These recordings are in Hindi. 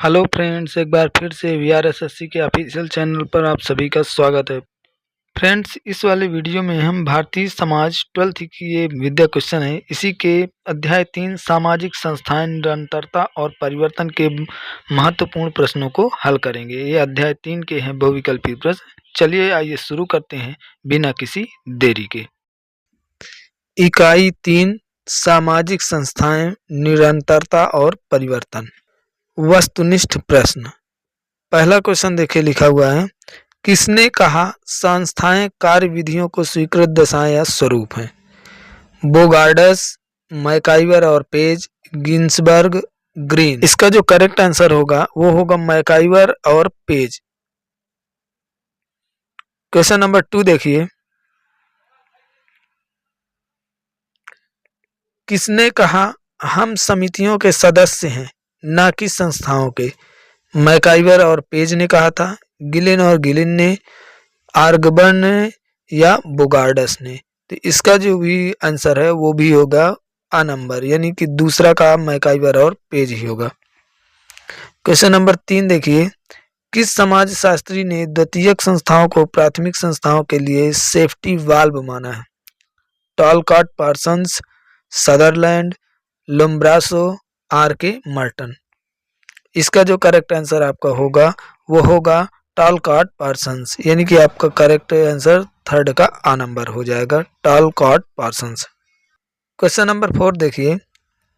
हेलो फ्रेंड्स, एक बार फिर से वीआरएसएससी के ऑफिशियल चैनल पर आप सभी का स्वागत है। फ्रेंड्स, इस वाले वीडियो में हम भारतीय समाज 12th की ये विद्या क्वेश्चन है, इसी के अध्याय 3 सामाजिक संस्थाएं निरंतरता और परिवर्तन के महत्वपूर्ण प्रश्नों को हल करेंगे। ये अध्याय 3 के हैं बहुविकल्पी प्रश्न। चलिए आइए शुरू करते हैं बिना किसी देरी के। इकाई 3 सामाजिक संस्थाएं निरंतरता और परिवर्तन। वस्तुनिष्ठ प्रश्न। पहला क्वेश्चन देखिए, लिखा हुआ है, किसने कहा संस्थाएं कार्य विधियों को स्वीकृत दशाएं या स्वरूप हैं? बोगार्डस, मैकाइवर और पेज, गिन्सबर्ग, ग्रीन। इसका जो करेक्ट आंसर होगा वो होगा मैकाइवर और पेज। क्वेश्चन नंबर 2 देखिए, किसने कहा हम समितियों के सदस्य हैं ना कि संस्थाओं के? मैकाइवर और पेज ने कहा था, गिलिन और गिलिन ने, आर्गबर्न ने या बोगार्डस ने। तो इसका जो भी आंसर है वो भी होगा आ नंबर, यानी कि दूसरा का मैकाइवर और पेज ही होगा। क्वेश्चन नंबर 3 देखिए, किस समाजशास्त्री ने द्वितीयक संस्थाओं को प्राथमिक संस्थाओं के लिए सेफ्टी वाल्व माना है? टॉलकॉट पार्सन्स, सदरलैंड, लोम्ब्रासो, आर.के. मर्टन। इसका जो करेक्ट आंसर आपका होगा वो होगा टॉलकॉट पार्सन्स, यानी कि आपका करेक्ट आंसर थर्ड का आ नंबर हो जाएगा, टॉलकॉट पार्सन्स। क्वेश्चन नंबर 4 देखिए,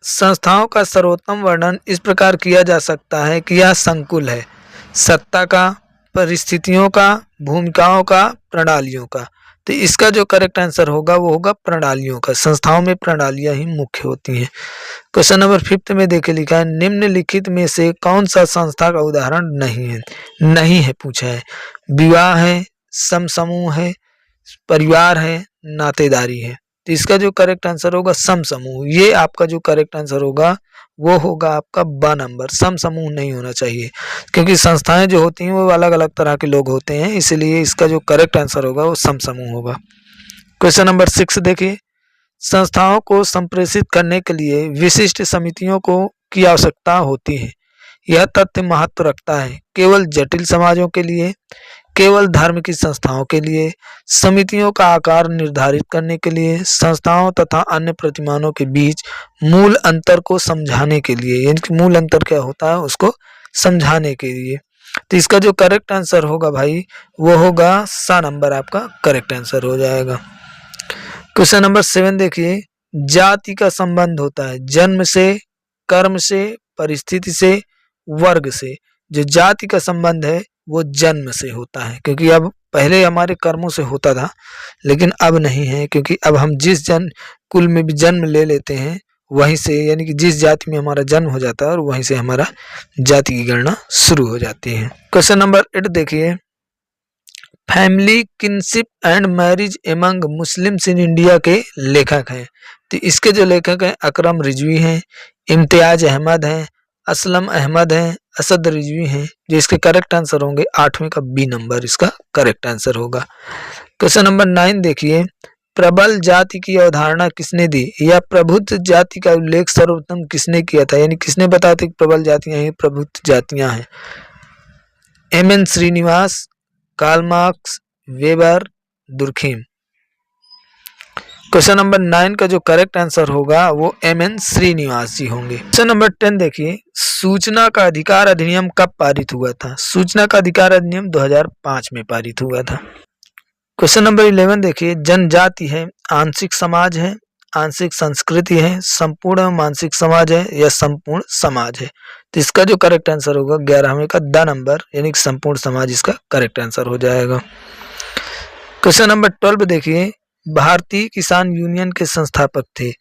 संस्थाओं का सर्वोत्तम वर्णन इस प्रकार किया जा सकता है कि यह संकुल है सत्ता का, परिस्थितियों का, भूमिकाओं का, प्रणालियों का। तो इसका जो करेक्ट आंसर होगा वो होगा प्रणालियों का। संस्थाओं में प्रणालियां ही मुख्य होती हैं। क्वेश्चन नंबर 5 में देखिए, लिखा है, निम्नलिखित में से कौन सा संस्था का उदाहरण नहीं है? नहीं है पूछा है। विवाह है, समसमूह है, परिवार है, नातेदारी है। तो इसका जो करेक्ट आंसर होगा समसमूह। ये आपका जो करेक्ट आंसर होगा वो होगा आपका ब नंबर। समसमूह नहीं होना चाहिए, क्योंकि संस्थाएं जो होती हैं वो अलग अलग तरह के लोग होते हैं, इसलिए इसका जो करेक्ट आंसर होगा वो समसमूह होगा। क्वेश्चन नंबर 6 देखिए, संस्थाओं को संप्रेषित करने के लिए विशिष्ट समितियों की आवश्यकता होती है। यह तथ्य महत्व रखता है केवल जटिल समाजों के लिए, केवल धर्म की संस्थाओं के लिए, समितियों का आकार निर्धारित करने के लिए, संस्थाओं तथा अन्य प्रतिमानों के बीच मूल अंतर को समझाने के लिए, यानी कि मूल अंतर क्या होता है उसको समझाने के लिए। तो इसका जो करेक्ट आंसर होगा भाई वो होगा सा नंबर, आपका करेक्ट आंसर हो जाएगा। क्वेश्चन नंबर 7 देखिए, जाति का संबंध होता है जन्म से, कर्म से, परिस्थिति से, वर्ग से। जो जाति का संबंध है वो जन्म से होता है, क्योंकि अब पहले हमारे कर्मों से होता था लेकिन अब नहीं है, क्योंकि अब हम जिस कुल में भी जन्म ले लेते हैं वहीं से, यानी कि जिस जाति में हमारा जन्म हो जाता है और वहीं से हमारा जाति की गणना शुरू हो जाती है। क्वेश्चन नंबर 8 देखिए, family, kinship and marriage among Muslims in India के लेखक हैं। तो इसके जो लेखक हैं अकरम रिजवी हैं, इम्तियाज अहमद हैं, असलम अहमद हैं, असद रिजवी हैं। जो इसके करेक्ट आंसर होंगे 8वें का बी नंबर इसका करेक्ट आंसर होगा। क्वेश्चन नंबर 9 देखिए, प्रबल जाति की अवधारणा किसने दी या प्रभुत्व जाति का उल्लेख सर्वप्रथम किसने किया था, यानी किसने बताया था कि प्रबल जातियां ही प्रभुत्व जातियां हैं? MN. Srinivas, Karl Marx, Weber, Durkheim. Question number 9 का जो करेक्ट आंसर होगा वो एम.एन. श्रीनिवास जी होंगे। क्वेश्चन नंबर 10 देखिए, सूचना का अधिकार अधिनियम कब पारित हुआ था? सूचना का अधिकार अधिनियम 2005 में पारित हुआ था। क्वेश्चन नंबर 11 देखिए, जनजाति है, आंशिक समाज है, आंशिक संस्कृति है, संपूर्ण मानसिक समाज है या संपूर्ण समाज है? तो इसका जो करेक्ट आंसर होगा 11वें का द नंबर, यानी कि संपूर्ण समाज इसका करेक्ट आंसर हो जाएगा। क्वेश्चन नंबर 12 देखिए, भारतीय किसान यूनियन के संस्थापक थे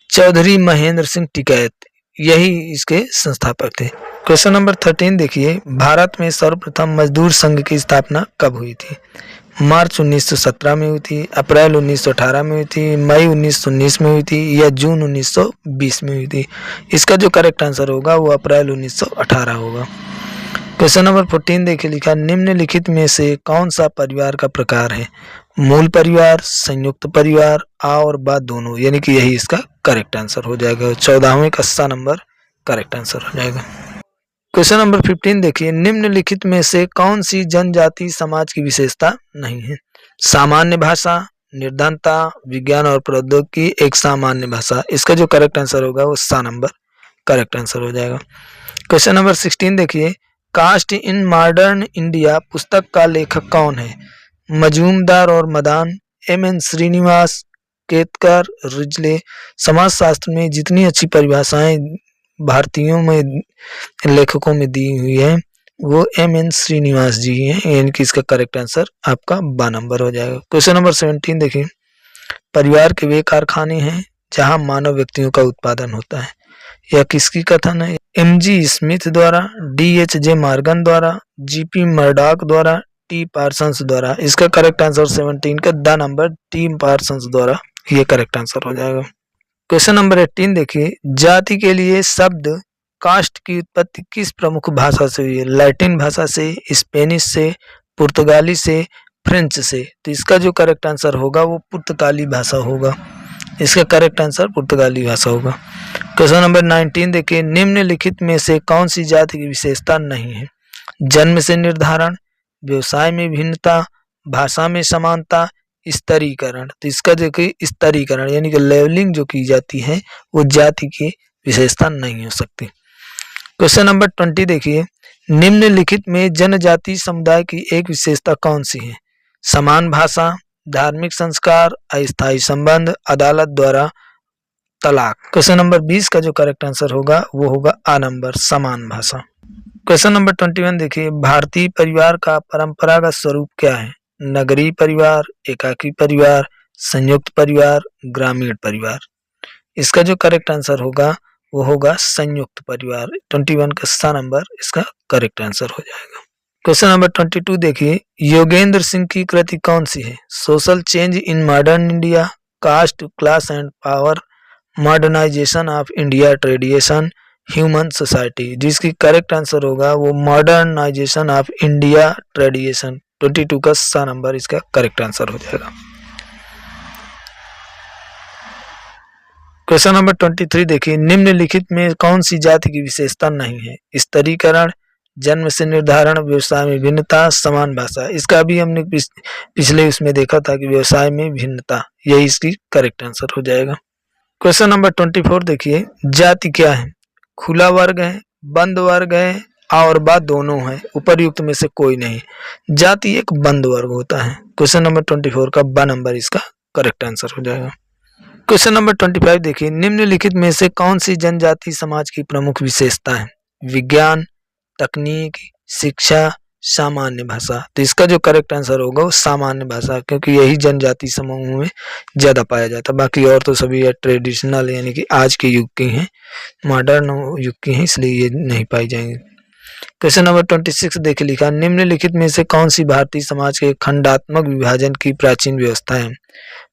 चौधरी महेंद्र सिंह टिकैत, यही इसके संस्थापक थे। क्वेश्चन नंबर 13 देखिए, भारत में सर्वप्रथम मजदूर संघ की स्थापना कब हुई थी? मार्च 1917 में हुई थी, अप्रैल 1918 में हुई थी, मई 1919 में हुई थी या जून 1920 में हुई थी? इसका जो करेक्ट आंसर होगा वो अप्रैल 1918 होगा। क्वेश्चन नंबर 14 देखिए, लिखा, निम्नलिखित में से कौन सा परिवार का प्रकार है? मूल परिवार, संयुक्त परिवार, आ और बा दोनों, यानी कि यही इसका करेक्ट आंसर हो जाएगा। 14वें का सा नंबर करेक्ट आंसर हो जाएगा। क्वेश्चन नंबर 15 देखिए, निम्नलिखित में से कौन सी जनजाति समाज की विशेषता नहीं है? सामान्य भाषा, निर्धनता, विज्ञान और प्रौद्योगिकी, एक सामान्य भाषा। इसका जो करेक्ट आंसर होगा वो सा नंबर करेक्ट आंसर हो जाएगा। क्वेश्चन नंबर 16 देखिए, कास्ट इन मॉडर्न इंडिया पुस्तक का लेखक कौन है? मजूमदार और मदान, एम.एन. श्रीनिवास, केतकर, रिजले। समाजशास्त्र में जितनी अच्छी परिभाषाएं भारतीयों में लेखकों में दी हुई है वो एम.एन. श्रीनिवास जी हैं, यानी कि इसका करेक्ट आंसर आपका बा नंबर हो जाएगा। क्वेश्चन नंबर 17 देखिए, परिवार के वे कारखाने हैं जहां मानव व्यक्तियों का उत्पादन होता है। यह किसकी कथन है? एम.जी. स्मिथ द्वारा, डी.एच.जे. मॉर्गन द्वारा, जी.पी. मर्डॉक द्वारा, टी. पार्सन्स द्वारा। इसका करेक्ट आंसर 17 का द नंबर टी. पार्सन्स द्वारा ये करेक्ट आंसर हो जाएगा। क्वेश्चन नंबर 18 देखिए, जाति के लिए शब्द कास्ट की उत्पत्ति किस प्रमुख भाषा से हुई है? लैटिन भाषा से, स्पेनिश से, पुर्तगाली से, फ्रेंच से। तो इसका जो करेक्ट आंसर होगा वो पुर्तगाली भाषा होगा। इसका करेक्ट आंसर पुर्तगाली भाषा होगा। क्वेश्चन नंबर 19 देखिए, निम्नलिखित में से कौन सी जाति की विशेषता नहीं है? जन्म से निर्धारण, व्यवसाय में भिन्नता, भाषा में समानता, स्तरीकरण। तो इसका देखिए स्तरीकरण यानी कि लेवलिंग जो की जाती है वो जाति की विशेषता नहीं हो सकती। क्वेश्चन नंबर 20 देखिए, निम्नलिखित में जनजाति समुदाय की एक विशेषता कौन सी है? समान भाषा, धार्मिक संस्कार, अस्थायी संबंध, अदालत द्वारा तलाक। क्वेश्चन नंबर 20 का जो करेक्ट आंसर होगा वो होगा आ नंबर समान भाषा। क्वेश्चन नंबर 21 देखिए, भारतीय परिवार का परंपरागत स्वरूप क्या है? नगरीय परिवार, एकाकी परिवार, संयुक्त परिवार, ग्रामीण परिवार। इसका जो करेक्ट आंसर होगा वो होगा संयुक्त परिवार। 21 का सा नंबर इसका करेक्ट आंसर हो जाएगा। क्वेश्चन नंबर 22 देखिए, योगेंद्र सिंह की कृति कौन सी है? Social change in modern India, caste, class and power, modernisation of India, tradition, human society. जिसकी करेक्ट आंसर होगा वो मॉडर्नाइजेशन ऑफ इंडिया ट्रेडिशन। 22 का सा नंबर इसका करेक्ट आंसर हो जाएगा। क्वेश्चन नंबर 23 देखिए, निम्नलिखित में कौन सी जाति की विशेषता नहीं है? स्तरीकरण, जन्म से निर्धारण, व्यवसाय में भिन्नता, समान भाषा। इसका भी हमने पिछले उसमें देखा था कि व्यवसाय में भिन्नता, यही इसकी करेक्ट आंसर हो जाएगा। क्वेश्चन नंबर 24 देखिए, जाति क्या है? खुला वर्ग है, बंद वर्ग है, आ और बा दोनों है, उपर्युक्त में से कोई नहीं। जाति एक बंद वर्ग होता है। क्वेश्चन नंबर 24 का बा नंबर इसका करेक्ट आंसर हो जाएगा। क्वेश्चन नंबर 25 देखिए, निम्नलिखित में से कौन सी जनजाति समाज की प्रमुख विशेषता है? विज्ञान, तकनीक, शिक्षा, सामान्य भाषा। तो इसका जो करेक्ट आंसर होगा वो सामान्य भाषा, क्योंकि यही जनजाति समूह में ज्यादा पाया जाता है। बाकी और तो सभी ट्रेडिशनल यानी कि आज के युग की हैं, मॉडर्न युग की हैं, इसलिए ये नहीं पाई जाएंगे। क्वेश्चन नंबर 26 देखिए, लिखा, निम्नलिखित में से कौन सी भारतीय समाज के खंडात्मक विभाजन की प्राचीन व्यवस्था है?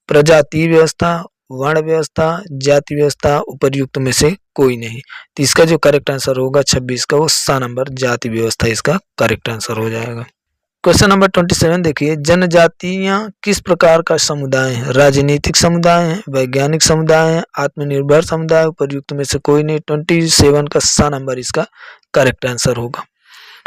प्रजातीय व्यवस्था, वर्ण व्यवस्था, जाति व्यवस्था, उपर्युक्त में से कोई नहीं। तो इसका जो करेक्ट आंसर होगा 26 का वो सा नंबर जाति व्यवस्था इसका करेक्ट आंसर हो जाएगा। क्वेश्चन नंबर 27 देखिए, जनजातियां किस प्रकार का समुदाय है? राजनीतिक समुदाय है, वैज्ञानिक समुदाय है, आत्मनिर्भर समुदाय, उपर्युक्त में से कोई नहीं। 27 का सा नंबर इसका करेक्ट आंसर होगा।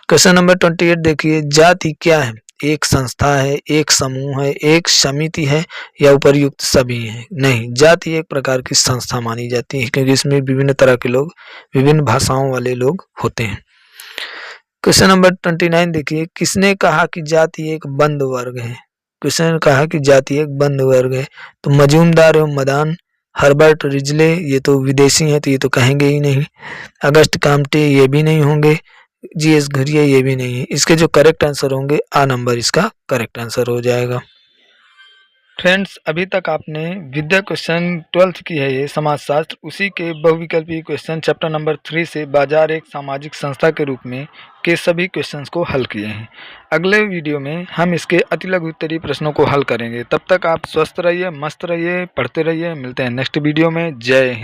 क्वेश्चन नंबर 28 देखिए, जाति क्या है? एक संस्था है, एक समूह है, एक समिति है, या उपर्युक्त सभी है? नहीं, जाति एक प्रकार की संस्था मानी जाती है, क्योंकि इसमें विभिन्न तरह के लोग, विभिन्न भाषाओं वाले लोग होते हैं। क्वेश्चन नंबर 29 देखिए, किसने कहा कि जाति एक बंद वर्ग है? क्वेश्चन कहा कि जाति एक बंद वर्ग है, तो मजूमदार एवं मदान, हर्बर्ट रिजले, ये तो विदेशी हैं तो ये तो कहेंगे ही नहीं। अगस्त काम्टे ये भी नहीं होंगे। जी.एस. घुरिया ये भी नहीं है। इसके जो करेक्ट आंसर होंगे आ नंबर इसका करेक्ट आंसर हो जाएगा। फ्रेंड्स, अभी तक आपने विद्या क्वेश्चन 12th की है ये समाजशास्त्र, उसी के बहुविकल्पी क्वेश्चन चैप्टर नंबर 3 से बाजार एक सामाजिक संस्था के रूप में के सभी क्वेश्चंस को हल किए हैं। अगले वीडियो में हम इसके अति लघु उत्तरीय प्रश्नों को हल करेंगे। तब तक आप स्वस्थ रहिए, मस्त रहिए, पढ़ते रहिए। मिलते हैं नेक्स्ट वीडियो में। जय हिंद।